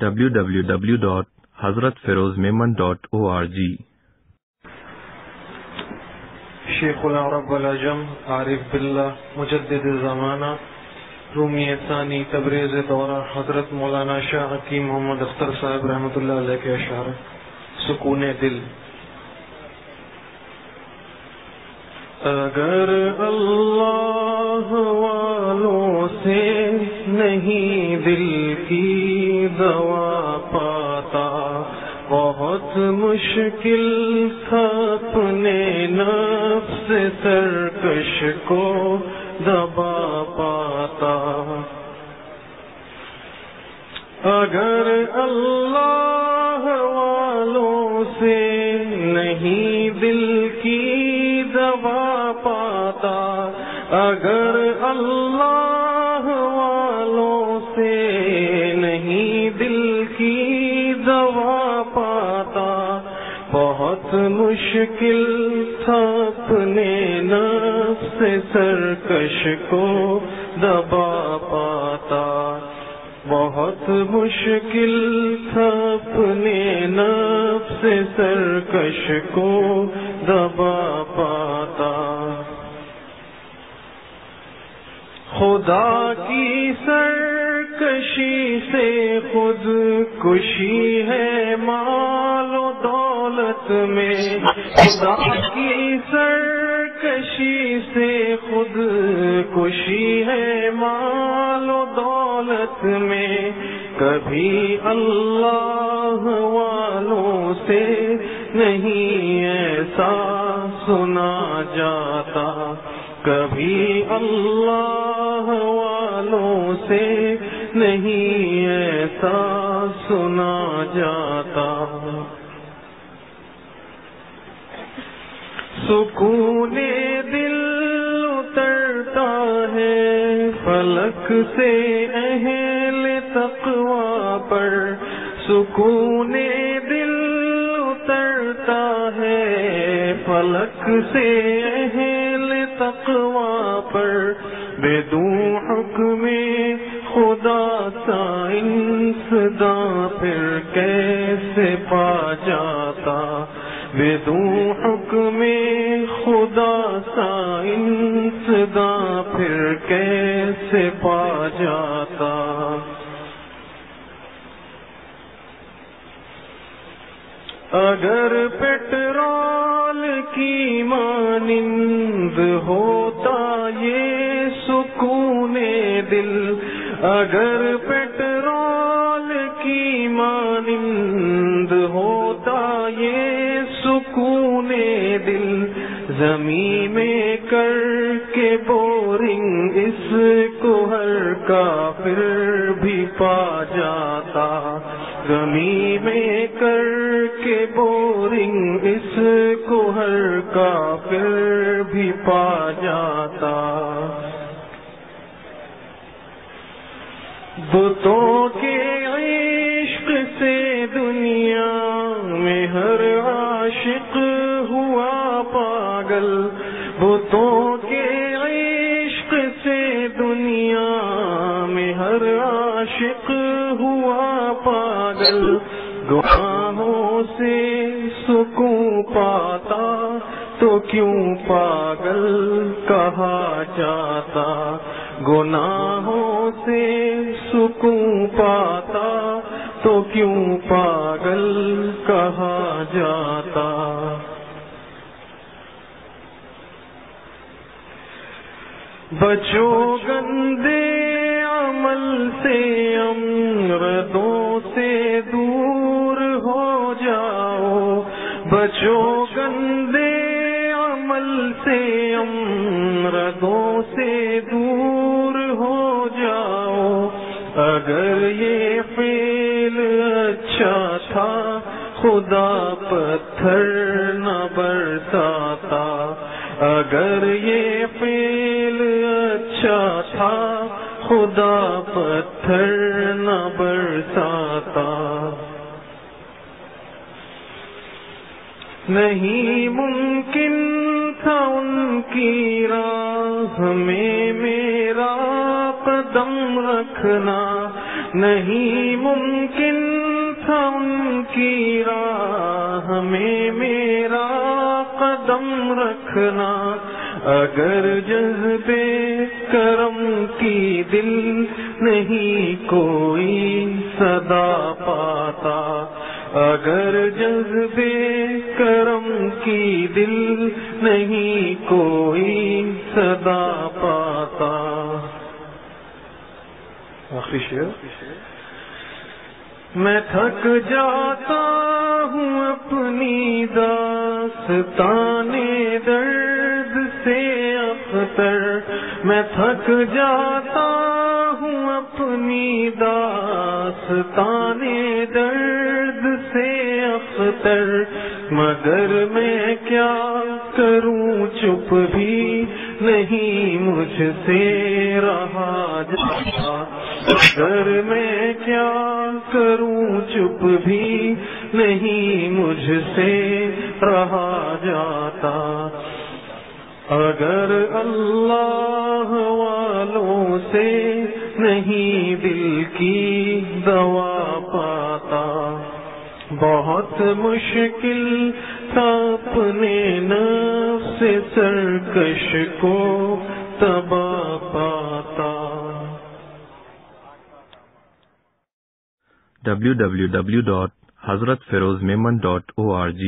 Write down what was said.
www.hazratfirozmemon.org۔ شیخنا رب العجم عارف باللہ مجدد زمانہ رومی ثانی تبریز دورہ حضرت مولانا شاہ حکیم محمد اختر صاحب رحمۃ اللہ علیہ کے اشعار سکون دل۔ اگر اللہ والوں سے نہیں دل کی دوا پاتا، بہت مشکل تھا اپنے نفس سرکش کو دبا پاتا۔ اگر اللہ والوں سے نہیں دل کی دوا پاتا، اگر اللہ والوں سے نہیں دل کی دوا پاتا، بہت مشکل تھا اپنے نفس سرکش کو دبا پاتا، بہت مشکل تھا اپنے نفس سرکش کو دبا پاتا۔ خدا کی سرکشی سے خود کشی ہے مال و دولت میں، خدا کی سرکشی سے خود کشی ہے مال و دولت میں، کبھی اللہ والوں سے نہیں ایسا سنا جاتا، کبھی اللہ والوں سے نہیں ایسا سنا جاتا۔ سکون دل اترتا ہے فلک سے اہل تقوی پر، سکون دل اترتا ہے فلک سے اہل تقوی پر، بدون حکم خدا سائنس داں پھر کیسے پا جاتا، بدون حکم خدا سائنس داں پھر کیسے پا جاتا۔ اگر پیٹرول کی مانند ہوتا یہ سکون دل، اگر پیٹرول کی مانند ہوتا یہ سکون دل، زمین میں کر کے بورنگ اس کو ہر کافر بھی پا جاتا، زمین میں کر کے بورنگ اس کو ہر کافر بھی پا جاتا۔ بتوں کے عشق سے دنیا میں ہر عاشق ہوا پاگل، بتوں کے عشق سے دنیا میں ہر عاشق ہوا پاگل، گناہوں سے سکون پاتا تو کیوں پاگل کہا جاتا، گناہوں سے سکون پاتا تو کیوں پاگل کہا جاتا۔ بچو گندے عمل سے امردوں سے دور ہو جاؤ، بچو گندے عمل سے امردوں سے دور ہو جاؤ، اگر یہ فعل اچھا تھا خدا پتھر نہ برساتا، اگر یہ فعل اچھا تھا خدا پتھر نہ برساتا۔ نہیں ممکن تھا ان کی راہ میں میرا قدم رکھنا، نہیں ممکن تھا ان کی راہ میں میرا قدم رکھنا، اگر جذبے کرم کی دل نہیں کوئی صدا پاتا، اگر جذبے کرم کی دل نہیں کوئی صدا پاتا۔ آخری شعر۔ میں تھک جاتا ہوں اپنی داستان درد سے اختر، میں تھک جاتا ہوں اپنی داستان درد سے اختر، مگر میں کیا کروں چپ بھی نہیں مجھ سے رہا جاتا، مگر میں کیا کروں چپ بھی نہیں مجھ سے رہا جاتا، اگر اللہ والوں سے نہیں دل کی دوا پاتا، بہت مشکل تھا اپنے نفس سرکش کو تباہ پاتا۔ www.hazratfirozmemon.org